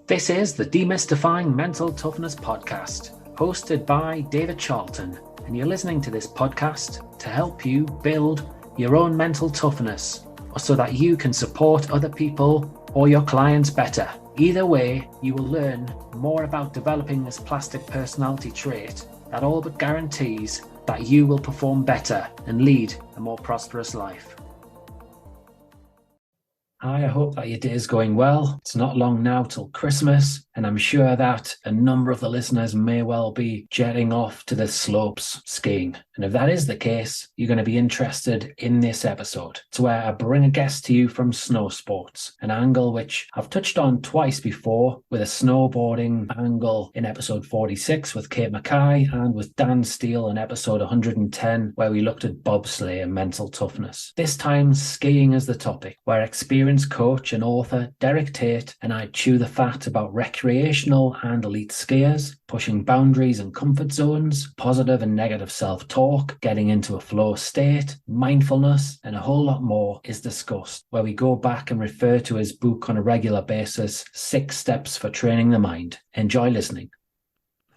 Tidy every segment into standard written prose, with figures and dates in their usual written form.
This is the Demystifying Mental Toughness podcast, hosted by David Charlton, and you're listening to this podcast to help you build your own mental toughness, so that you can support other people or your clients better. Either way, you will learn more about developing this plastic personality trait that all but guarantees that you will perform better and lead a more prosperous life. Hi, I hope that your day is going well. It's not long now till Christmas, and I'm sure that a number of the listeners may well be jetting off to the slopes skiing. And if that is the case, you're going to be interested in this episode. It's where I bring a guest to you from snowsports, an angle which I've touched on twice before, with a snowboarding angle in episode 46 with Kate Mackay and with Dan Steele in episode 110, where we looked at bobsleigh and mental toughness. This time, skiing is the topic, where experienced coach and author Derek Tate and I chew the fat about recreational and elite skiers, pushing boundaries and comfort zones, positive and negative self-talk, getting into a flow state, mindfulness, and a whole lot more is discussed, where we go back and refer to his book on a regular basis, 6 Steps for Training the Mind. Enjoy listening.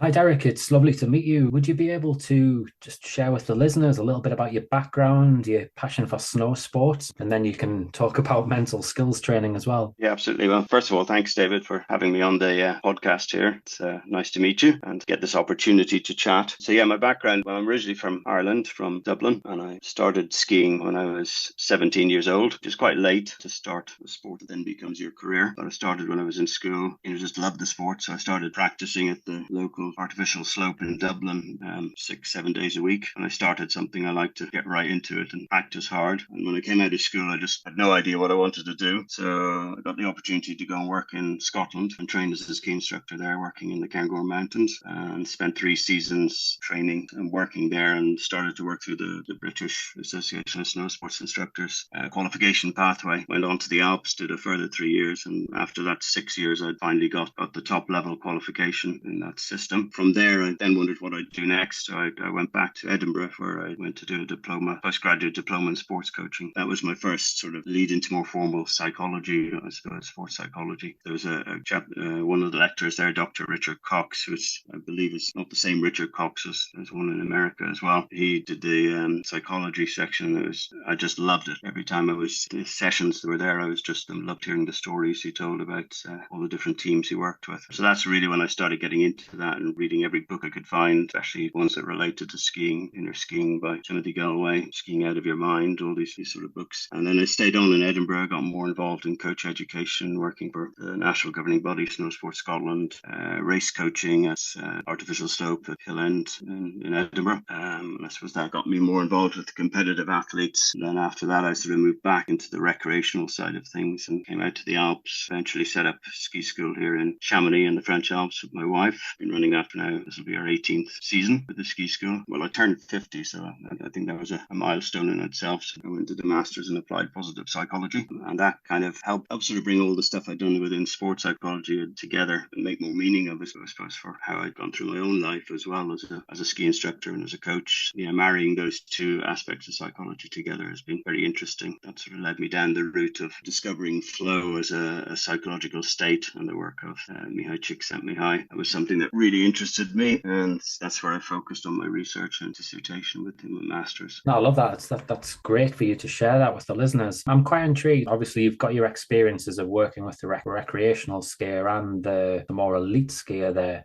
Hi, Derek. It's lovely to meet you. Would you be able to just share with the listeners a little bit about your background, your passion for snow sports, and then you can talk about mental skills training as well? Yeah, absolutely. Well, first of all, thanks, David, for having me on the podcast here. It's nice to meet you and get this opportunity to chat. So yeah, my background, well, I'm originally from Ireland, from Dublin, and I started skiing when I was 17 years old, which is quite late to start a sport that then becomes your career. But I started when I was in school. Just loved the sport, so I started practicing at the local artificial slope in Dublin 6-7 days a week, and I started something I like to get right into it and practice hard. And when I came out of school, I just had no idea what I wanted to do, so I got the opportunity to go and work in Scotland and trained as a ski instructor there, working in the Cairngorm Mountains, and spent 3 seasons training and working there, and started to work through the British Association of Snow Sports Instructors qualification pathway. Went on to the Alps, did a further 3 years, and after that 6 years I finally got the top level qualification in that system. From there, I then wondered what I'd do next. So I went back to Edinburgh, where I went to do a postgraduate diploma in sports coaching. That was my first sort of lead into more formal psychology, I suppose, sports psychology. There was a chap, one of the lecturers there, Dr. Richard Cox, who I believe is not the same Richard Cox as one in America as well. He did the psychology section. I just loved it. Every time the sessions that were there, I was just loved hearing the stories he told about all the different teams he worked with. So that's really when I started getting into that and reading every book I could find, especially ones that related to skiing. Inner Skiing by Timothy Galloway, Skiing Out of Your Mind, all these sort of books. And then I stayed on in Edinburgh, got more involved in coach education, working for the national governing body, Snow Sports Scotland, race coaching at Artificial Slope at Hill End in Edinburgh. I suppose that got me more involved with the competitive athletes. And then after that, I sort of moved back into the recreational side of things and came out to the Alps, eventually set up a ski school here in Chamonix in the French Alps with my wife. Been running that for now. This will be our 18th season with the ski school. Well, I turned 50, so I think that was a milestone in itself. So I went to the Masters in Applied Positive Psychology, and that kind of helped sort of bring all the stuff I'd done within sports psychology together and make more meaning of it, I suppose, for how I'd gone through my own life as well as a ski instructor and as a coach. Yeah, marrying those two aspects of psychology together has been very interesting. That sort of led me down the route of discovering flow as a psychological state, and the work of Mihai Csikszentmihalyi. That was something that really interested me, and that's where I focused on my research and dissertation with my master's. No, I love that. That's great for you to share that with the listeners. I'm quite intrigued. Obviously, you've got your experiences of working with the recreational skier and the more elite skier there.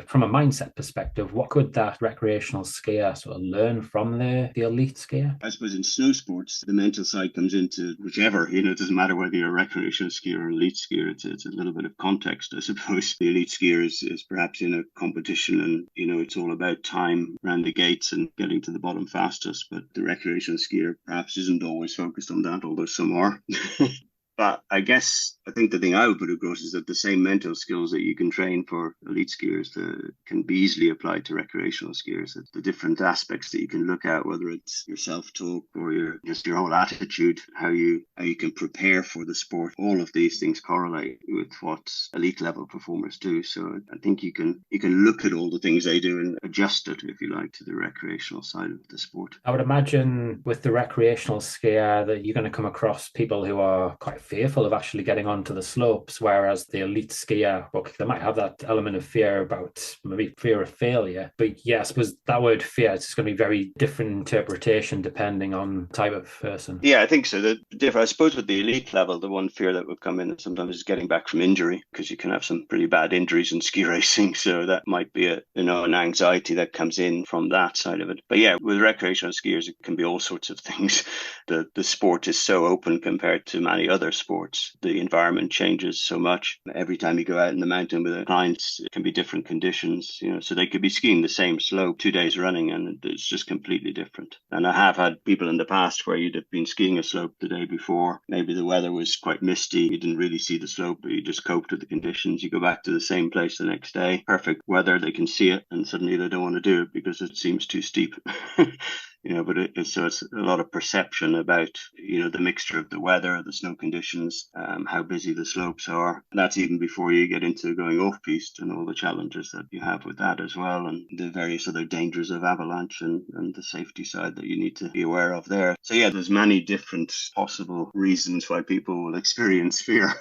From a mindset perspective, what could that recreational skier sort of learn from the elite skier? I suppose in snow sports, the mental side comes into whichever. It doesn't matter whether you're a recreational skier or elite skier. It's a little bit of context, I suppose. The elite skier is perhaps in a competition, and it's all about time around the gates and getting to the bottom fastest. But the recreational skier perhaps isn't always focused on that, although some are. But I think the thing I would put across is that the same mental skills that you can train for elite skiers can be easily applied to recreational skiers. The different aspects that you can look at, whether it's your self-talk or your whole attitude, how you can prepare for the sport. All of these things correlate with what elite level performers do. So I think you can look at all the things they do and adjust it, if you like, to the recreational side of the sport. I would imagine with the recreational skier that you're going to come across people who are quite fearful of actually getting on onto the slopes, whereas the elite skier, well, they might have that element of fear about maybe fear of failure. But yeah, I suppose that word fear, it's going to be very different interpretation depending on type of person. Yeah, I think so. I suppose with the elite level, the one fear that would come in sometimes is getting back from injury, because you can have some pretty bad injuries in ski racing. So that might be an anxiety that comes in from that side of it. But yeah, with recreational skiers, it can be all sorts of things. The sport is so open compared to many other sports. The environment changes so much. Every time you go out in the mountain with the clients, it can be different conditions, so they could be skiing the same slope 2 days running and it's just completely different. And I have had people in the past where you'd have been skiing a slope the day before. Maybe the weather was quite misty. You didn't really see the slope, but you just coped with the conditions. You go back to the same place the next day. Perfect weather. They can see it and suddenly they don't want to do it because it seems too steep. But it's a lot of perception about, the mixture of the weather, the snow conditions, how busy the slopes are. And that's even before you get into going off-piste and all the challenges that you have with that as well, and the various other dangers of avalanche and the safety side that you need to be aware of there. So yeah, there's many different possible reasons why people will experience fear.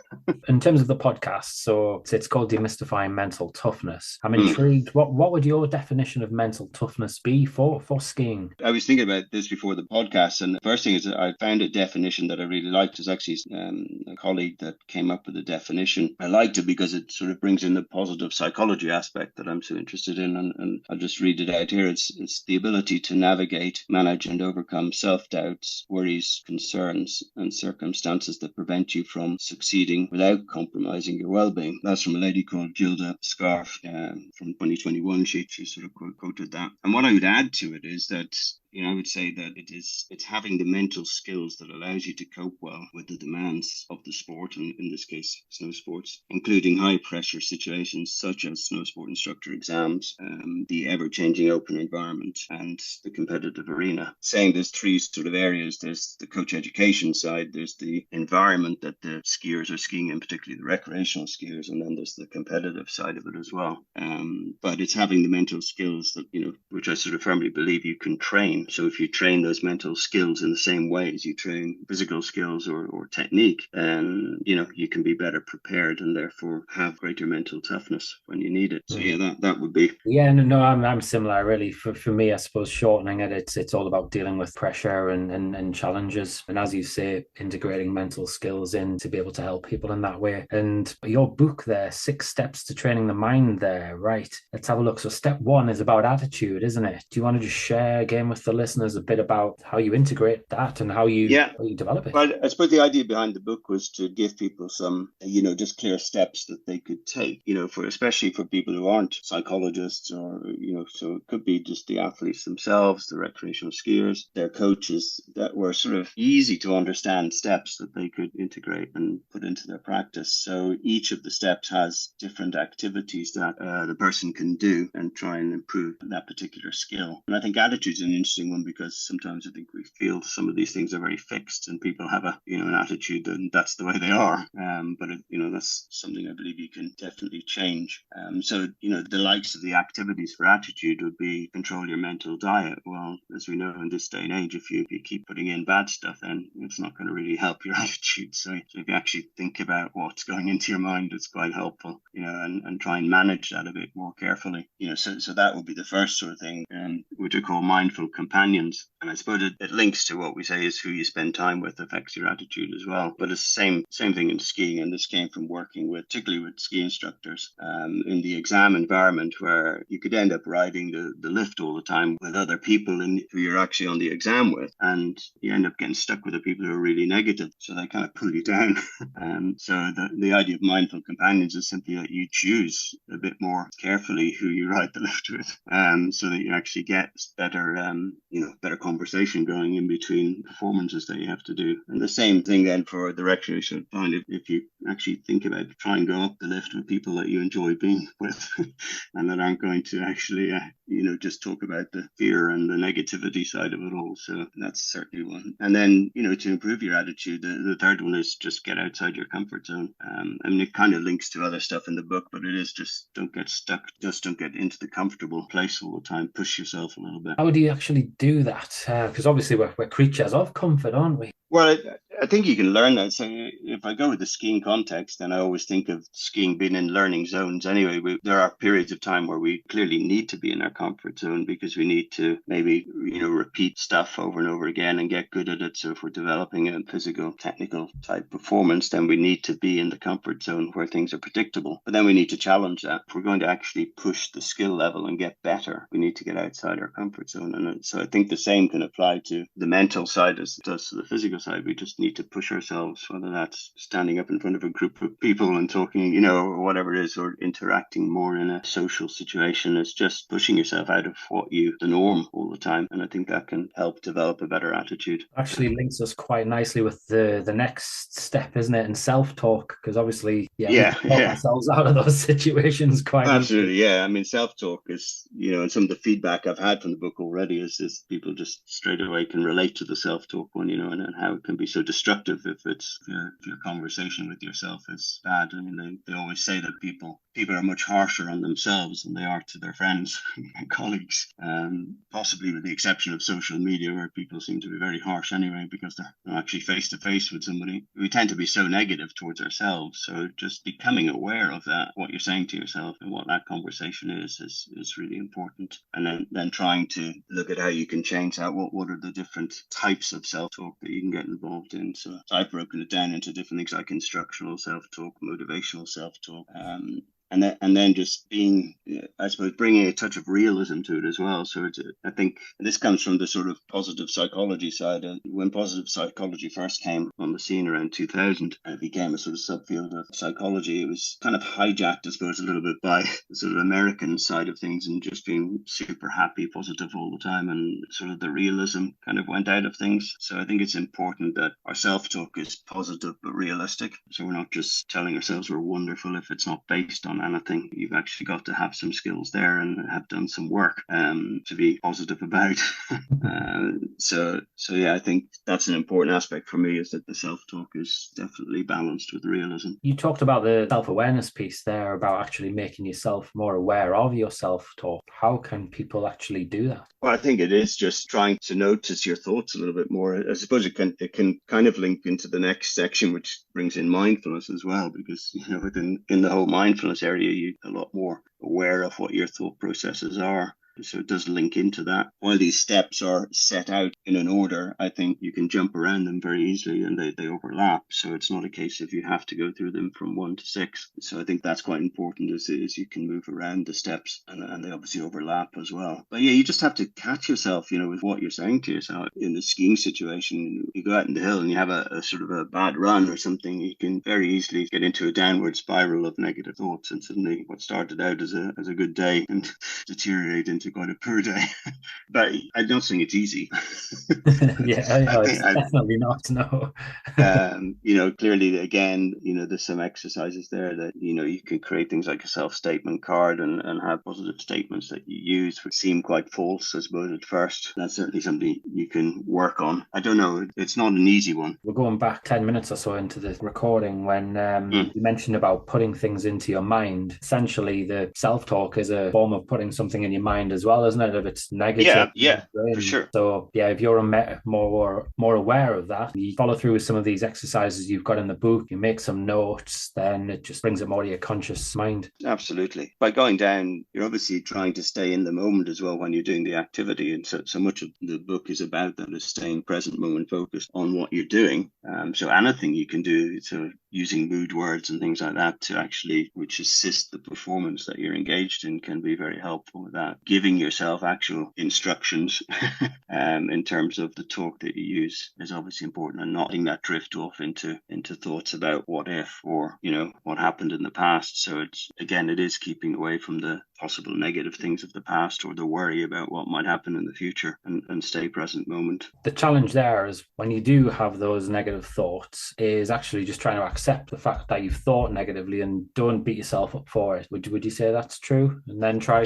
In terms of the podcast, so it's called Demystifying Mental Toughness. I'm intrigued. What would your definition of mental toughness be for skiing? I was thinking about this before the podcast, and the first thing is that I found a definition that I really liked. Is actually a colleague that came up with a definition. I liked it because it sort of brings in the positive psychology aspect that I'm so interested in, and I'll just read it out here. It's the ability to navigate, manage, and overcome self-doubts, worries, concerns, and circumstances that prevent you from succeeding without compromising your well-being. That's from a lady called Gilda Scarf from 2021. She sort of quoted that. And what I would add to it is that I would say that it's having the mental skills that allows you to cope well with the demands of the sport, and in this case, snow sports, including high pressure situations such as snow sport instructor exams, the ever-changing open environment, and the competitive arena. Saying there's three sort of areas. There's the coach education side, there's the environment that the skiers are skiing in, particularly the recreational skiers, and then there's the competitive side of it as well. But it's having the mental skills that, which I sort of firmly believe you can train. So if you train those mental skills in the same way as you train physical skills or technique, then, you can be better prepared and therefore have greater mental toughness when you need it. So yeah, that would be. Yeah, no, I'm similar really. For me, I suppose shortening it, it's all about dealing with pressure and challenges. And as you say, integrating mental skills in to be able to help people in that way. And your book there, 6 Steps to Training the Mind there, right? Let's have a look. So step 1 is about attitude, isn't it? Do you want to just share again with the listeners a bit about how you integrate that and how you develop it? Well, I suppose the idea behind the book was to give people some, just clear steps that they could take, especially for people who aren't psychologists or, so it could be just the athletes themselves, the recreational skiers, their coaches, that were sort of easy to understand steps that they could integrate and put into their practice. So each of the steps has different activities that the person can do and try and improve that particular skill. And I think attitude is an interesting one because sometimes I think we feel some of these things are very fixed and people have an attitude and that's the way they are. But that's something I believe you can definitely change. So the likes of the activities for attitude would be control your mental diet. Well, as we know in this day and age, if you keep putting in bad stuff, then it's not going to really help your attitude. So if you actually think about what's going into your mind, it's quite helpful, and try and manage that a bit more carefully. So that would be the first sort of thing, which I call mindful companions. And I suppose it links to what we say is who you spend time with affects your attitude as well. But it's the same thing in skiing, and this came from working particularly with ski instructors, in the exam environment where you could end up riding the lift all the time with other people who you're actually on the exam with, and you end up getting stuck with the people who are really negative, so they kind of pull you down. So the idea of mindful companions is simply that you choose a bit more carefully who you ride the lift with, so that you actually get better conversation going in between performances that you have to do. And the same thing then for the recreational point, if you actually think about try and go up the lift with people that you enjoy being with and that aren't going to actually just talk about the fear and the negativity side of it all. So that's certainly one. And then to improve your attitude, the third one is just get outside your comfort zone. It kind of links to other stuff in the book, but it is just don't get stuck, just don't get into the comfortable place all the time. Push yourself a little bit. How do you actually actually do that? Because obviously we're creatures of comfort, aren't we? Well, I think you can learn that. So if I go with the skiing context, then I always think of skiing being in learning zones. Anyway, there are periods of time where we clearly need to be in our comfort zone because we need to maybe, repeat stuff over and over again and get good at it. So if we're developing a physical, technical type performance, then we need to be in the comfort zone where things are predictable. But then we need to challenge that. If we're going to actually push the skill level and get better, we need to get outside our comfort zone. And so I think the same can apply to the mental side as it does to the physical side. We just need to push ourselves, whether that's standing up in front of a group of people and talking, or whatever it is, or interacting more in a social situation. It's just pushing yourself out of the norm all the time. And I think that can help develop a better attitude. Actually links us quite nicely with the next step, isn't it? In self-talk, because obviously, we can talk ourselves out of those situations quite absolutely easily. Yeah. I mean, self-talk is, and some of the feedback I've had from the book already is people just straight away can relate to the self-talk one, and how it can be so destructive if your conversation with yourself is bad. I mean, they always say that people are much harsher on themselves than they are to their friends and colleagues, possibly with the exception of social media, where people seem to be very harsh anyway because they're actually face to face with somebody. We tend to be so negative towards ourselves. So just becoming aware of that, what you're saying to yourself and what that conversation is really important. And then trying to look at how you can change that. What are the different types of self-talk that you can get involved in? So I've broken it down into different things like instructional self-talk, motivational self-talk, and then just being, I suppose, bringing a touch of realism to it as well. So I think this comes from the sort of positive psychology side. When positive psychology first came on the scene around 2000, it became a sort of subfield of psychology. It was kind of hijacked, I suppose, a little bit by the sort of American side of things and just being super happy, positive all the time, and sort of the realism kind of went out of things. So I think it's important that our self-talk is positive but realistic. So we're not just telling ourselves we're wonderful if it's not based on anything. You've actually got to have some skills there and have done some work to be positive about. So yeah, I think that's an important aspect for me, is that the self-talk is definitely balanced with realism. You talked about the self-awareness piece there, about actually making yourself more aware of your self-talk. How can people actually do that? Well, I think it is just trying to notice your thoughts a little bit more. I suppose it can kind of link into the next section, which brings in mindfulness as well, because in the whole mindfulness area, you're a lot more aware of what your thought processes are. So it does link into that. While these steps are set out in an order, I think you can jump around them very easily and they overlap. So it's not a case of you have to go through them from 1 to 6. So I think that's quite important, is you can move around the steps and they obviously overlap as well. But yeah, you just have to catch yourself, with what you're saying to yourself. In the skiing situation, you go out in the hill and you have a sort of a bad run or something, you can very easily get into a downward spiral of negative thoughts, and suddenly what started out as a good day and deteriorate into quite a poor day. But I don't think it's easy. It's definitely not. No. Clearly, again, there's some exercises there that you can create things like a self-statement card and have positive statements that you use, which seem quite false, I suppose, at first. That's certainly something you can work on. I don't know, it's not an easy one. We're going back 10 minutes or so into the recording when you mentioned about putting things into your mind. Essentially, the self-talk is a form of putting something in your mind as well, isn't it? If it's negative. Yeah, for sure. So yeah, if you're more aware of that, you follow through with some of these exercises you've got in the book, you make some notes, then it just brings it more to your conscious mind. Absolutely. By going down, you're obviously trying to stay in the moment as well when you're doing the activity. And so much of the book is about that, is staying present, moment focused on what you're doing. So anything you can do, so using mood words and things like that to actually, which assist the performance that you're engaged in, can be very helpful with that. Giving yourself actual instructions in terms of the talk that you use is obviously important, and not letting that drift off into thoughts about what if, or what happened in the past. So it is keeping away from the possible negative things of the past or the worry about what might happen in the future, and stay present moment. The challenge there is when you do have those negative thoughts is actually just trying to accept the fact that you've thought negatively and don't beat yourself up for it. Would you say that's true? And then try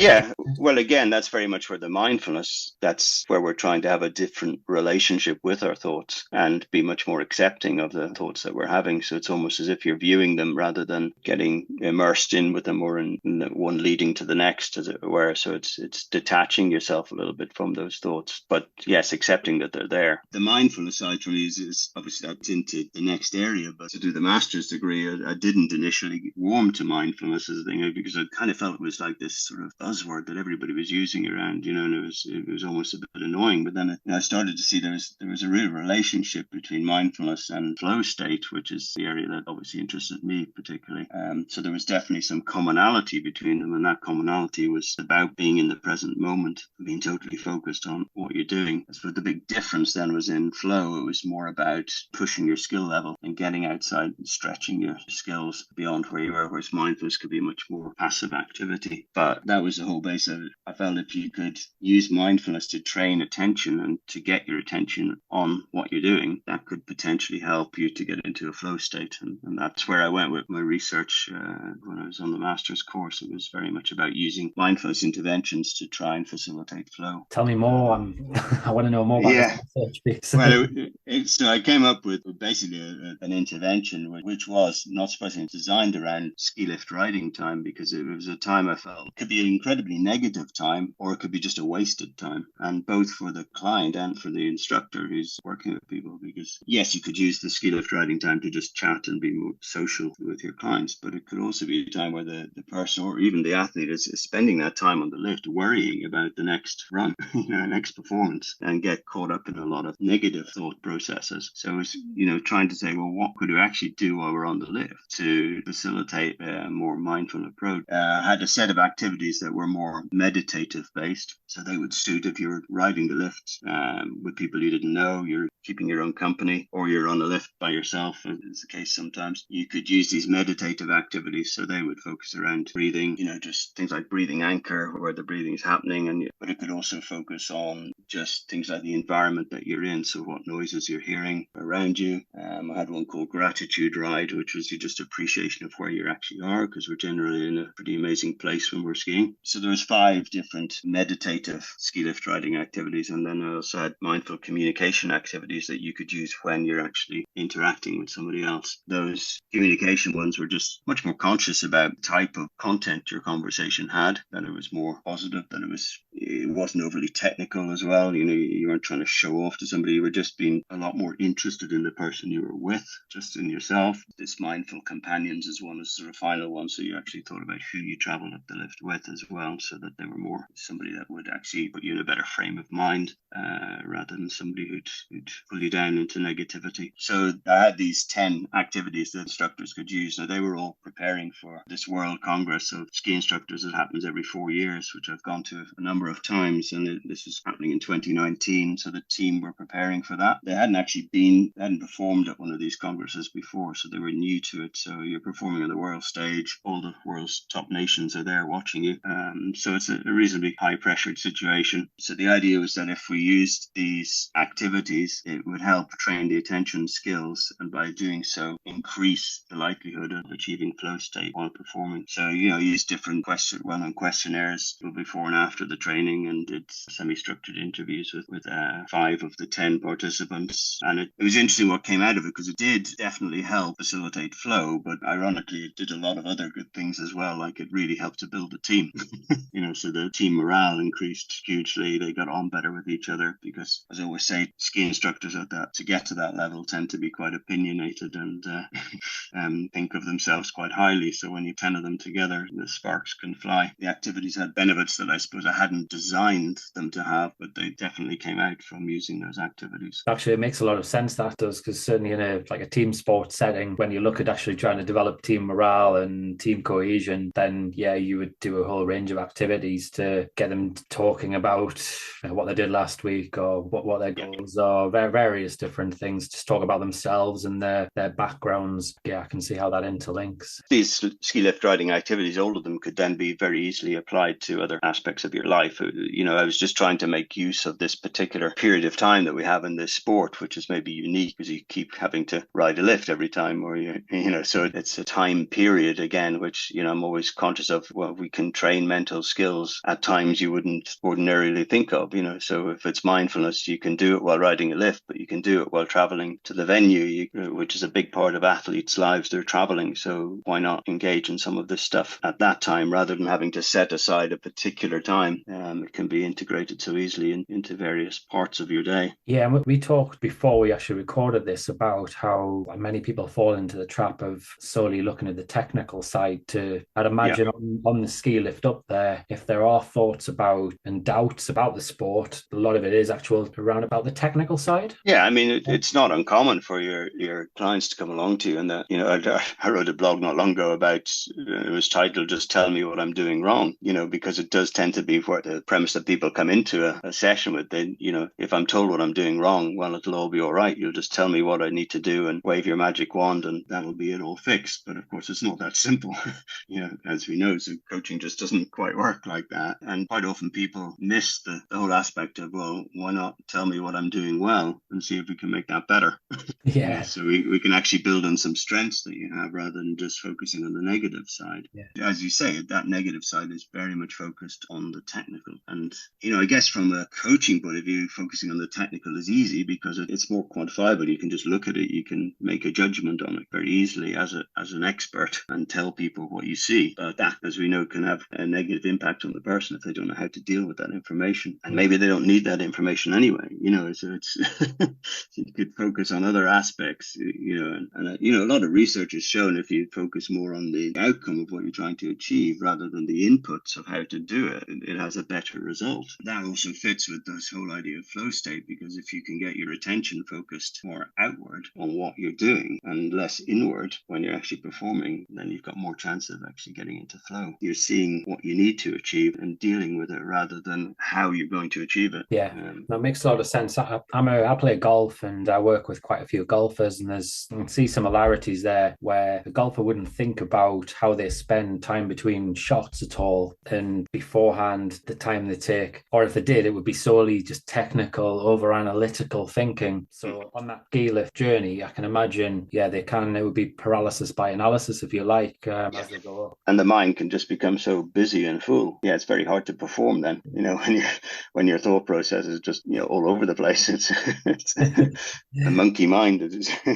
well, again, that's very much where the mindfulness, that's where we're trying to have a different relationship with our thoughts and be much more accepting of the thoughts that we're having. So it's almost as if you're viewing them rather than getting immersed in with them, or in one leading to the next, as it were. So it's detaching yourself a little bit from those thoughts, but yes, accepting that they're there. The mindfulness side for me is obviously that's into the next area, but to do the master's degree, I didn't initially warm to mindfulness as a thing, because I kind of felt it was like this sort of buzzword that everybody was using around, and it was almost a bit annoying. But then I started to see there was a real relationship between mindfulness and flow state, which is the area that obviously interested me particularly. So there was definitely some commonality between them, and that commonality was about being in the present moment, being totally focused on what you're doing. So the big difference then was in flow. It was more about pushing your skill level and getting outside and stretching your skills beyond where you were, whereas mindfulness could be a much more passive activity. But that was the whole base of it. I felt if you could use mindfulness to train attention and to get your attention on what you're doing, that could potentially help you to get into a flow state. And that's where I went with my research when I was on the master's course. It was very much about using mindfulness interventions to try and facilitate flow. Tell me more. I want to know more about this research piece. Well, so I came up with basically an intervention which was, not surprisingly, designed around ski lift riding time, because it was a time I felt it could be an incredibly negative time, or it could be just a wasted time, and both for the client and for the instructor who's working with people. Because yes, you could use the ski lift riding time to just chat and be more social with your clients, but it could also be a time where the person or even the athlete is spending that time on the lift worrying about the next run, next performance, and get caught up in a lot of negative thought processes. So it's, trying to say, well, what could we actually do while we're on the lift to facilitate a more mindful approach? I had a set of activities that were more meditative based. So they would suit if you're riding the lift with people you didn't know, you're keeping your own company, or you're on the lift by yourself, as is the case sometimes. You could use these meditative activities. So they would focus around breathing, just things like breathing anchor, where the breathing is happening. But it could also focus on just things like the environment that you're in. So what noises you're hearing around you. I had one called Gratitude Ride, which was just appreciation of where you actually are, because we're generally in a pretty amazing place when we're skiing. So there was 5 different meditative ski lift riding activities. And then I also had mindful communication activities that you could use when you're actually interacting with somebody else. Those communication ones were just much more conscious about the type of content your conversation had, that it was more positive, that it wasn't overly technical as well. You weren't trying to show off to somebody. You were just being a lot more interested in the person you were with, just in yourself. This mindful companions is one, as the final one. So you actually thought about who you traveled up the lift with as well, so that they were more somebody that would actually put you in a better frame of mind, rather than somebody who'd pull you down into negativity. So I had these 10 activities that instructors could use. Now they were all preparing for this World Congress of Ski Instructors that happens every 4 years, which I've gone to a number of times, and this is happening in 2019. So the team were preparing for that. They hadn't performed at one of these congresses before, so they were new to it. So you're performing on the world stage, all the world's top nations are there watching you. So it's a reasonably high pressured situation. So the idea was that if we used these activities, it would help train the attention skills, and by doing so, increase the likelihood of achieving flow state while performing. So, use different well-known questionnaires before and after the training, and did semi-structured interviews with 5 of the 10 participants. And it was interesting what came out of it, because it did definitely help facilitate flow, but ironically, it did a lot of other good things as well. Like, it really helped to build a team. So the team morale increased hugely. They got on better with each other, because, as I always say, ski instructors to get to that level tend to be quite opinionated and think of themselves quite highly. So when you 10 of them together, the sparks can fly. The activities had benefits that I suppose I hadn't designed them to have, but they definitely came out from using those activities. Actually, it makes a lot of sense, that does, because certainly in a team sport setting, when you look at actually trying to develop team morale and team cohesion, then you would do a whole range of activities to get them talking about what they did last week, or what their goals are, various different things, just talk about themselves and their backgrounds. I can see how that interlinks. These ski lift riding activities, all of them could then be very easily applied to other aspects of your life. I was just trying to make use of this particular period of time that we have in this sport, which is maybe unique because you keep having to ride a lift every time, or so it's a time period again, which I'm always conscious of. Well, we can train mental skills at times you wouldn't ordinarily think of. So if it's mindfulness, you can do it while riding a lift, but you can do it while traveling to the venue, which is a big part of athletes' lives. They're traveling, so why not engage in some of this stuff at that time rather than having to set aside a particular time. It can be integrated so easily into various parts of your day. Yeah, and we talked before we actually recorded this about how many people fall into the trap of solely looking at the technical side. I'd Yeah. imagine on the ski lift up there, if there are thoughts about and doubts about the sport, a lot of it is actual around about the technical side. Yeah, I mean, it's not uncommon for your clients to come along to you, and that, I wrote a blog not long ago about, it was titled "Just Tell Me What I'm Doing Wrong," because it does tend to be for the premise that people come into a session with. Then, if I'm told what I'm doing wrong, well, it'll all be all right. You'll just tell me what I need to do and wave your magic wand, and that'll be it all fixed. But of course, it's not that simple, as we know. So coaching just doesn't quite work like that, and quite often people miss the whole aspect of, well, why not tell me what I'm doing well and see if we can make that better. Yeah. So we can actually build on some strengths that you have rather than just focusing on the negative side. Yeah. As you say, that negative side is very much focused on the technical. And, I guess from a coaching point of view, focusing on the technical is easy because it's more quantifiable. You can just look at it. You can make a judgment on it very easily as an expert and tell people what you see. But that, as we know, can have a negative impact on the person if they don't know how to deal with that information. And maybe they don't need that information anyway, so it's so you could focus on other aspects, a lot of research has shown if you focus more on the outcome of what you're trying to achieve rather than the inputs of how to do it, it has a better result. That also fits with this whole idea of flow state, because if you can get your attention focused more outward on what you're doing and less inward when you're actually performing, then you've got more chance of actually getting into flow. You're seeing what you need to achieve and dealing with it rather than how you're going to achieve it. Yeah, that makes a lot of sense. I play golf and I work with quite a few golfers, and you can see similarities there where the golfer wouldn't think about how they spend time between shots at all, and beforehand the time they take, or if they did, it would be solely just technical, over analytical thinking. So on that ski lift journey, I can imagine, it would be paralysis by analysis, if you like, as they go up. And the mind can just become so busy and full. Yeah, it's very hard to perform then, when your thought process is just, all over the place. It's a monkey mind.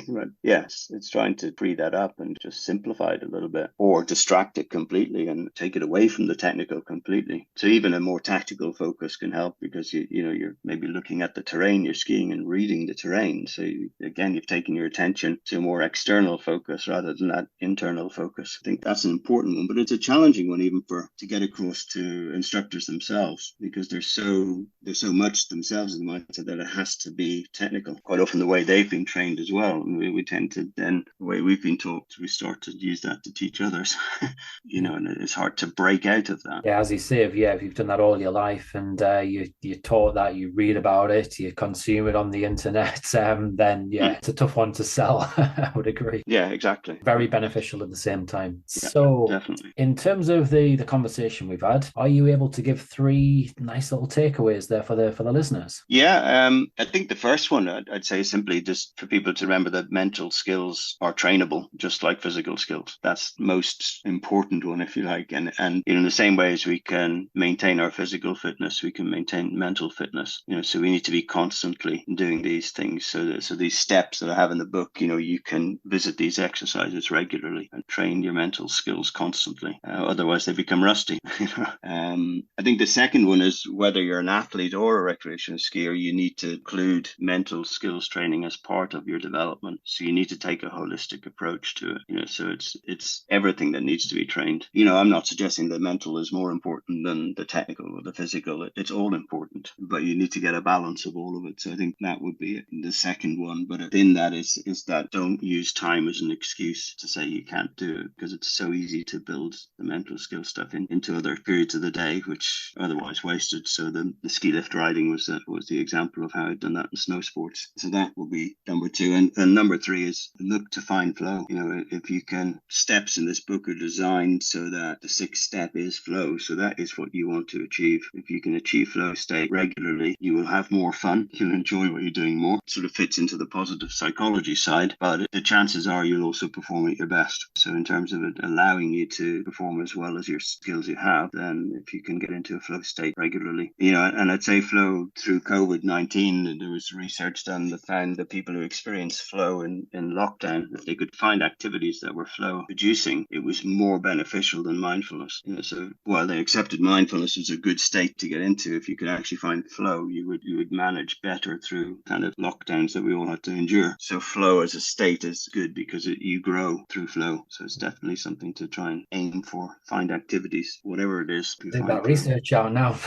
But yes, it's trying to free that up and just simplify it a little bit, or distract it completely and take it away from the technical completely. So even a more tactical focus can help, because you're maybe looking at the terrain you're skiing and reading the terrain. So again, you've taken your attention to a more external focus rather than that internal focus. I think that's an important one, but it's a challenging one even to get across to instructors themselves, because there's so much themselves in the mindset that it has to be technical. Quite often the way they've been trained as well, and we tend to then, the way we've been taught, we start to use that to teach others. And it's hard to break out of that. Yeah, as you say, if you've done that all your life and you're taught that, you read about it, you consume it on the internet, then it's a tough one to sell. I would agree. Yeah, exactly. Very beneficial at the same time. Yeah, so definitely. In terms of the conversation we've had, are you able to give 3 nice little takeaways there for the listeners? Yeah, I think the first one I'd say simply just for people to remember that mental skills are trainable, just like physical skills. That's the most important one, if you like. And in the same way as we can maintain our physical fitness, we can maintain mental fitness. So we need to be constantly doing these things. So these steps that I have in the book, you can visit these exercises regularly and train your mental skills constantly. Otherwise, they become rusty. I think the second one is, whether you're an athlete or a recreational skier, you need to include mental skills training as part of your development. So you need to take a holistic approach to it. So it's everything that needs to be trained. I'm not suggesting that mental is more important than the technical or the physical. It's all important, but you need to get a balance of all of it. So I think that would be the second one. But in that is that don't use time as an excuse to say you can't do it, because it's so easy to build the mental skill stuff into other periods of the day, which are otherwise wasted. So the ski lift riding was the example of how I'd done that in snow sports. So that will be number 2. And number 3 is look to find flow. If you can, steps in this book are designed so that the 6th step is flow. So that is what you want to achieve. If you can achieve flow state regularly, you will have more fun. You'll enjoy what you're doing more. It sort of fits into the positive psychology side, but the chances are you'll also perform at your best. So in terms of it allowing you to perform as well as your skills you have, then if you can get into a flow state regularly, and I'd say flow through COVID-19, there was research done that found that people who experienced flow in lockdown, if they could find activities that were flow producing, it was more beneficial than mindfulness. mindfulness. So while they accepted mindfulness was a good state to get into, if you could actually find flow, you would manage better through kind of lockdowns that we all had to endure. So flow as a state is good because you grow through flow. So it's definitely something to try and aim for. Find activities, whatever it is. Do that research out now.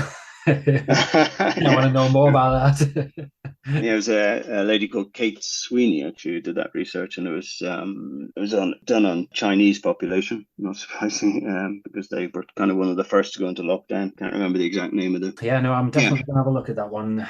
I want to know more about that. Yeah, it was a lady called Kate Sweeney actually who did that research, and it was done on Chinese population, not surprising, because they were kind of one of the first to go into lockdown. Can't remember the exact name of it. Yeah, no, I'm definitely going to have a look at that one.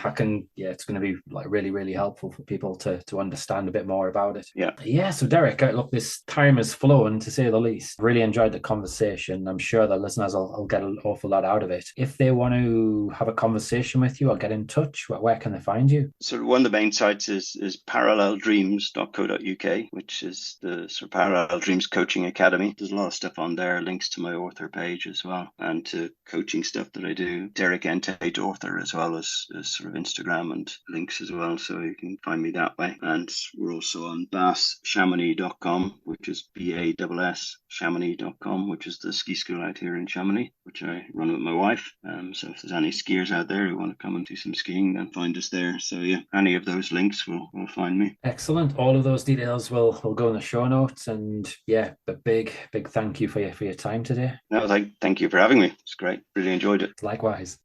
It's going to be like really, really helpful for people to understand a bit more about it. Yeah. So Derek, look, this time has flown to say the least. Really enjoyed the conversation. I'm sure the listeners will get an awful lot out of it. If they want to have a conversation with you or get in touch, where can they find you? So one of the main sites is paralleldreams.co.uk, which is the sort of Parallel Dreams Coaching Academy. There's a lot of stuff on there, links to my author page as well, and to coaching stuff that I do. Derek Tate author as well as sort of Instagram and links as well, so you can find me that way. And we're also on basschamonix.com, which is BASS Chamonix.com, which is the ski school out here in Chamonix, which I run with my wife. So if there's any skiers out there who want to come and do some skiing, then find us there. So yeah, any of those links will find me. Excellent. All of those details will go in the show notes. And yeah, a big thank you for your time today. No, thank you for having me. It's great. Really enjoyed it. Likewise.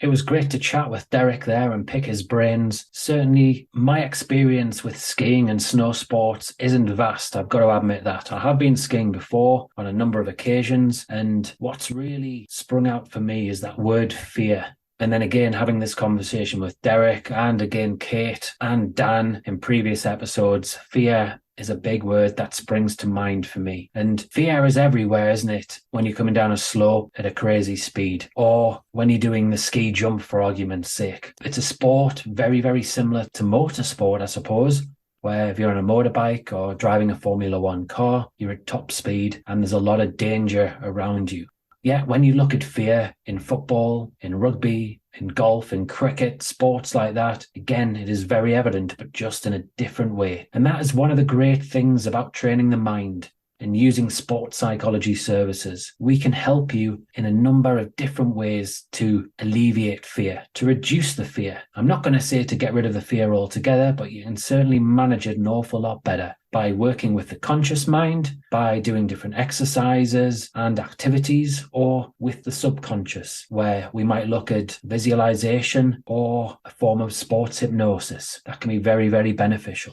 It was great to chat with Derek there and pick his brains. Certainly, my experience with skiing and snow sports isn't vast, I've got to admit that. I have been skiing before on a number of occasions, and what's really sprung out for me is that word fear. And then again, having this conversation with Derek and again, Kate and Dan in previous episodes, fear is a big word that springs to mind for me. And fear is everywhere, isn't it? When you're coming down a slope at a crazy speed, or when you're doing the ski jump, for argument's sake. It's a sport very, very similar to motorsport, I suppose, where if you're on a motorbike or driving a Formula One car, you're at top speed and there's a lot of danger around you. Yet when you look at fear in football, in rugby, in golf, in cricket, sports like that, again, it is very evident, but just in a different way. And that is one of the great things about training the mind and using sports psychology services. We can help you in a number of different ways to alleviate fear, to reduce the fear. I'm not going to say to get rid of the fear altogether, but you can certainly manage it an awful lot better by working with the conscious mind, by doing different exercises and activities, or with the subconscious, where we might look at visualization or a form of sports hypnosis. That can be very, very beneficial.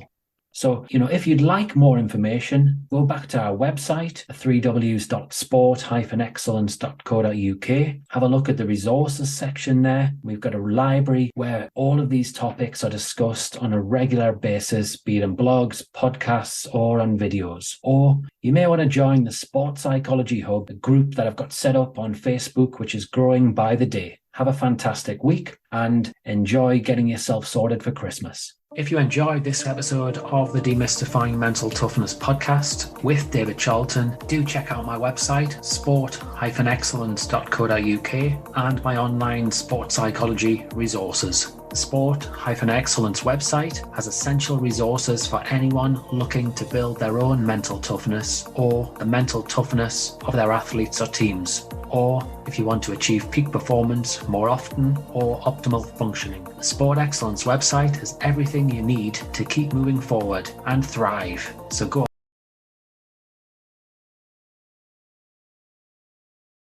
So, if you'd like more information, go back to our website, www.sport-excellence.co.uk. Have a look at the resources section there. We've got a library where all of these topics are discussed on a regular basis, be it in blogs, podcasts, or on videos. Or you may want to join the Sports Psychology Hub, a group that I've got set up on Facebook, which is growing by the day. Have a fantastic week and enjoy getting yourself sorted for Christmas. If you enjoyed this episode of the Demystifying Mental Toughness podcast with David Charlton, do check out my website, sport-excellence.co.uk, and my online sports psychology resources. The Sport-Excellence website has essential resources for anyone looking to build their own mental toughness or the mental toughness of their athletes or teams, or if you want to achieve peak performance more often or optimal functioning. The Sport Excellence website has everything you need to keep moving forward and thrive. So go